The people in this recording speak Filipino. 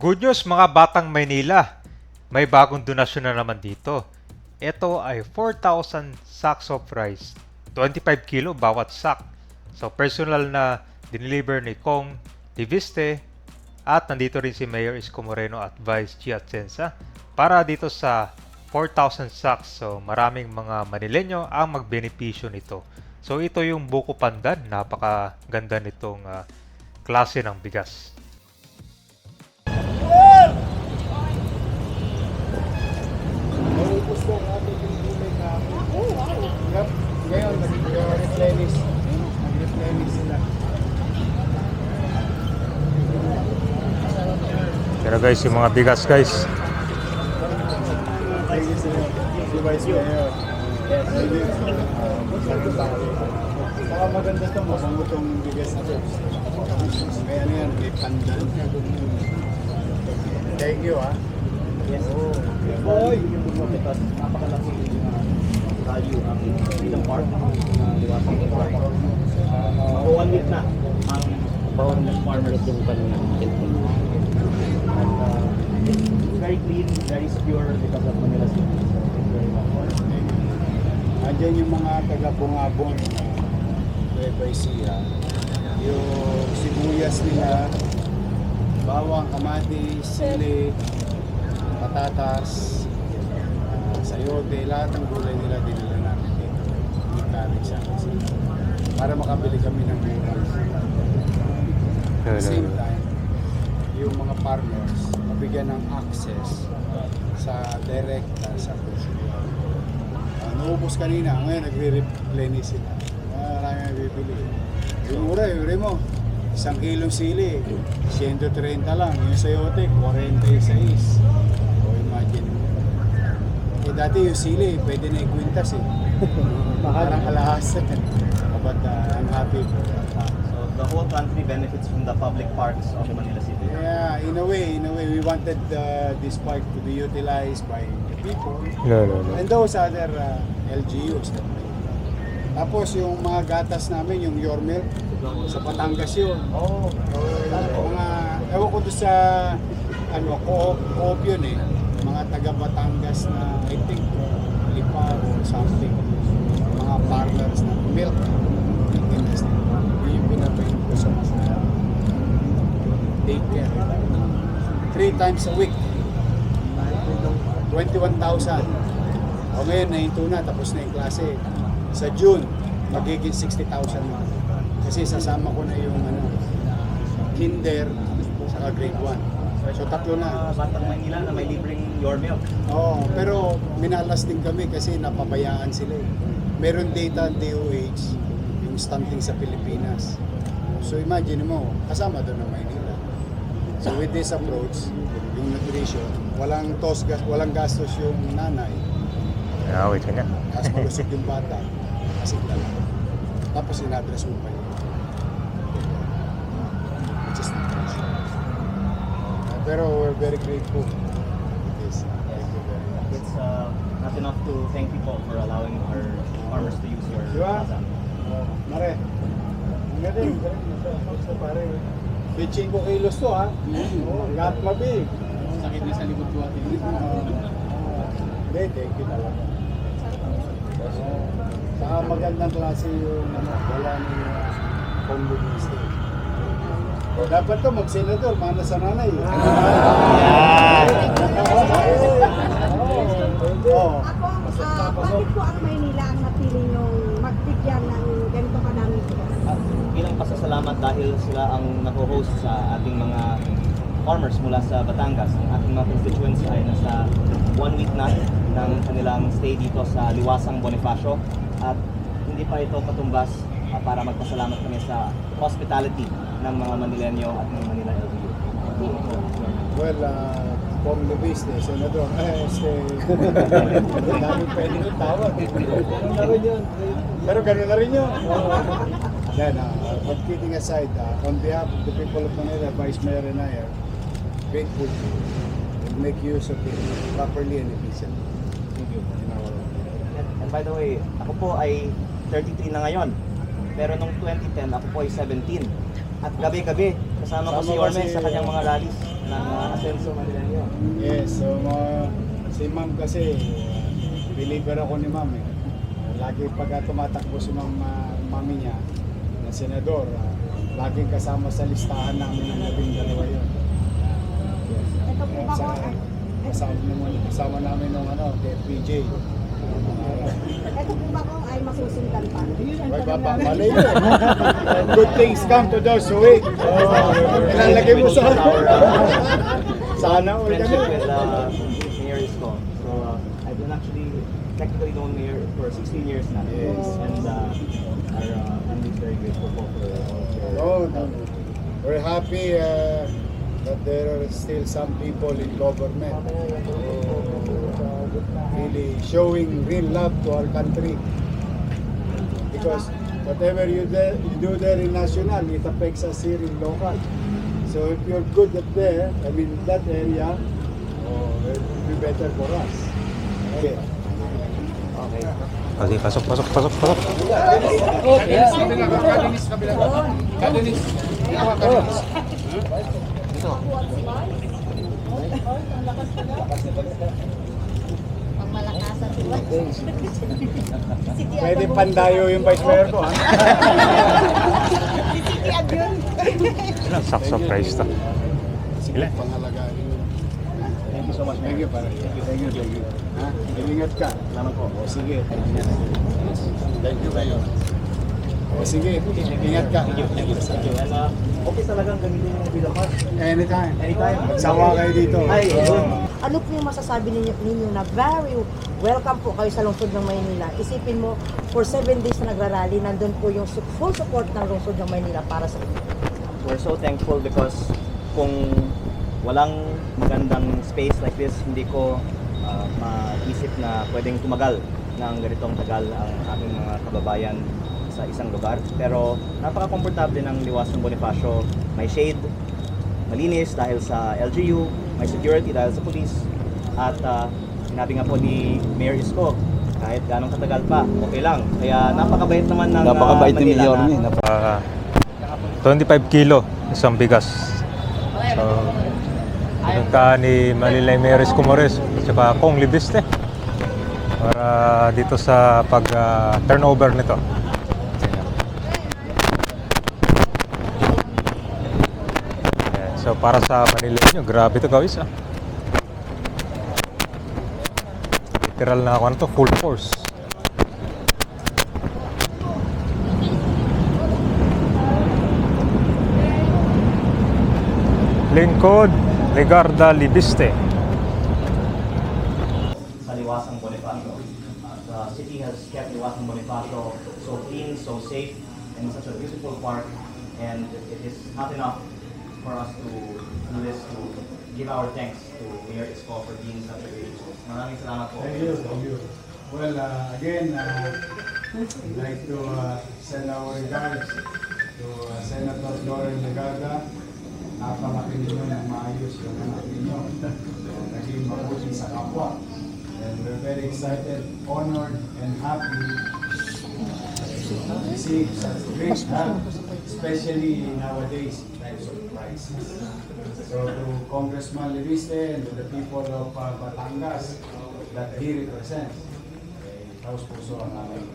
Good news mga batang Maynila, may bagong donasyon na naman dito. Ito ay 4,000 sacks of rice, 25 kilo bawat sack. So personal na dineliver ni Kong Diviste at nandito rin si Mayor Isko Moreno at Vice Chi Atienza para dito sa 4,000 sacks. So maraming mga Manileño ang magbenepisyo nito. So ito yung buko pandan, napakaganda nitong klase ng bigas. Naubos ko ang ating gulay na ngayon nag-replenish sila. Pero guys, yung mga bigas guys, Si Vice Mayor. Saka maganda ito, mabango itong bigas na ito. Kaya ano yan, may pandan. Thank you Yes. Boy! Napakalaki value ang ilang part ng Liwasang Park. Mga 1 week na ang farmers yung kanina. And it's very clean, very secure because of Manila City. Andiyan yung mga taga-bungabong by Sia. Yung sibuyas nila, bawang, kamatis, sili, patatas, sayote, lahat ng gulay nila dinala namin dito. Ikalig siya kasi para makabili kami ng mura. At the same time, yung mga farmers mabigyan ng access sa direkta sa consumer. Naubos kanina, ngayon nagre-replenish sila. Marami ang bibili. Yung mura, yung mo, 1 kilong sili, 130 lang. Yung sayote, 46. Imagine mo. Eh dati yung sili, pwede na ikwintas eh. Parang alahas. But I'm happy for that. So the whole country benefits from the public parks of Manila City. Yeah, in a way, we wanted this park to be utilized by the people and those other LGUs. Tapos yung mga gatas namin, yung Your Milk, sa Batangas yun. Mga, ewan ko doon sa, co-op yun eh. Mga taga Batangas na, I think, Lipa or something. Mga farmers na milk industry. Yun yung pinapain ko sa mga take care. 3 times a week. 21,000. O ngayon, nahinto na, tapos na yung klase. Sa June, magiging 60,000 na. Kasi sasama ko na yung kinder saka grade 1. So tatlo na. Batang Manila na may libreng Your Milk. Oo, pero minalas din kami kasi napabayaan sila eh. Meron data ang DOH, yung stunting sa Pilipinas. So imagine mo, kasama doon ng Maynila. So with this approach, yung nutrition, walang gastos yung nanay. wait ka niya. Tapos malusog yung bata. Kasi lang. Tapos in-address mo pa yun. Which is nutrition. Pero we're very grateful. Yes. Thank you very much. It's not enough to thank people for allowing our farmers to use your Diba? plaza. Mare. Ang galing. Sa pare. 25 kilos to ha. Gat mabig. Sakit na sa likod ko atin. Hindi, thank you talaga. Saka magandang klase yung wala ni komunista. Dapat to mag-senador, mana sa nanay. Ako bakit po ang Maynila ang napili niyong magbigyan ng ganito kadaming bigas? At bilang pasasalamat dahil sila ang nako-host sa ating mga farmers mula sa Batangas. Ang ating mga constituents ay nasa 1 week na ng kanilang stay dito sa Liwasang Bonifacio. At hindi pa ito katumbas para magpasalamat kami sa hospitality ng mga Manileño at ng Manila LGU. Well, from the business, senador, dami pwedeng itawag. Ganun na rin yun. Pero ganun na rin yun. Then, but kidding aside, on behalf of the people of Manila, Vice Mayor and I are grateful to make use of it properly and efficiently. Thank you. And by the way, ako po ay 33 na ngayon. Pero nung 2010, ako po ay 17. At gabi-gabi, kasama ko si Orme sa kanyang mga rallies. ng Asenso Manileño. Yes, so si ma'am kasi, believer ako ni ma'am eh. Lagi pagka tumatakbo si mami niya, na senador, laging kasama sa listahan namin ng 12 yun. Ito po ba ko? Kasama namin ng FPJ. Ito po ba ko ay masusundan pa? Ay, baba, malay mo. Good things come to those who wait. Ilalagay mo sa sana all Friendship kami. with Mayor Isko. So I've been actually technically known Mayor for 16 years now. Yes. And our family is very grateful for Oh, no. We're happy that there are still some people in government really showing real love to our country. Because whatever you do there in national, it affects us here in local. So if you're good at there, I mean that area, it will be better for us. Okay. Okay. Okay, pasok. Pangmalakasan diba? Pwede pandayo yung vice mayor ko, ha? City Adyon. Sakso price to. Sige, pangalagaan yun. Thank you so much. Thank you, pare. Thank you. Ha? Ingat ka. Salamat po. O sige. Thank you kayo. O sige, ingat ka. Thank you. And okay talagang gamitin yung video card. Anytime. Anytime. Magsawa kayo dito. Ay, yun. Ano po yung masasabi ninyo na very welcome po kayo sa lungsod ng Maynila? Isipin mo, for 7 days na nagrarally, nandun po yung full support ng lungsod ng Maynila para sa inyo. We're so thankful because kung walang magandang space like this, hindi ko maisip na pwedeng tumagal ng ganitong tagal ang aking mga kababayan sa isang lugar. Pero napaka-komportable ng Liwasong Bonifacio. May shade, malinis dahil sa LGU, may security dahil sa police. At sinabi nga po ni Mayor Isko, kahit ganong katagal pa, okay lang. Kaya napakabait naman ng Napakabait ni Manila Mayor na- niya. 25 kilo isang bigas. So, pinunta ni Manila Mayor Isko Morales at saka Kong Libiste para dito sa pag-turnover nito. Ayan. So, para sa Manila nyo, grabe to guys. Literal na ako na to, full force. Lingkod, Legarda, Libiste. Sa Liwasang Bonifacio. The city has kept Liwasang Bonifacio so clean, so safe, and such a beautiful park. And it is not enough for us to do this, to give our thanks to Mayor Isko for being such a great host. Maraming salamat po. Thank you. Well, again, I'd like to send our regards to Senator Loren Legarda. Napalaki ninyo ng maayos yung anak ninyo. So, naging mabuti sa kapwa. And we're very excited, honored, and happy to receive such great help, especially nowadays in times of crisis. So to Congressman Libiste and to the people of Batangas that he represents, taos puso ang aming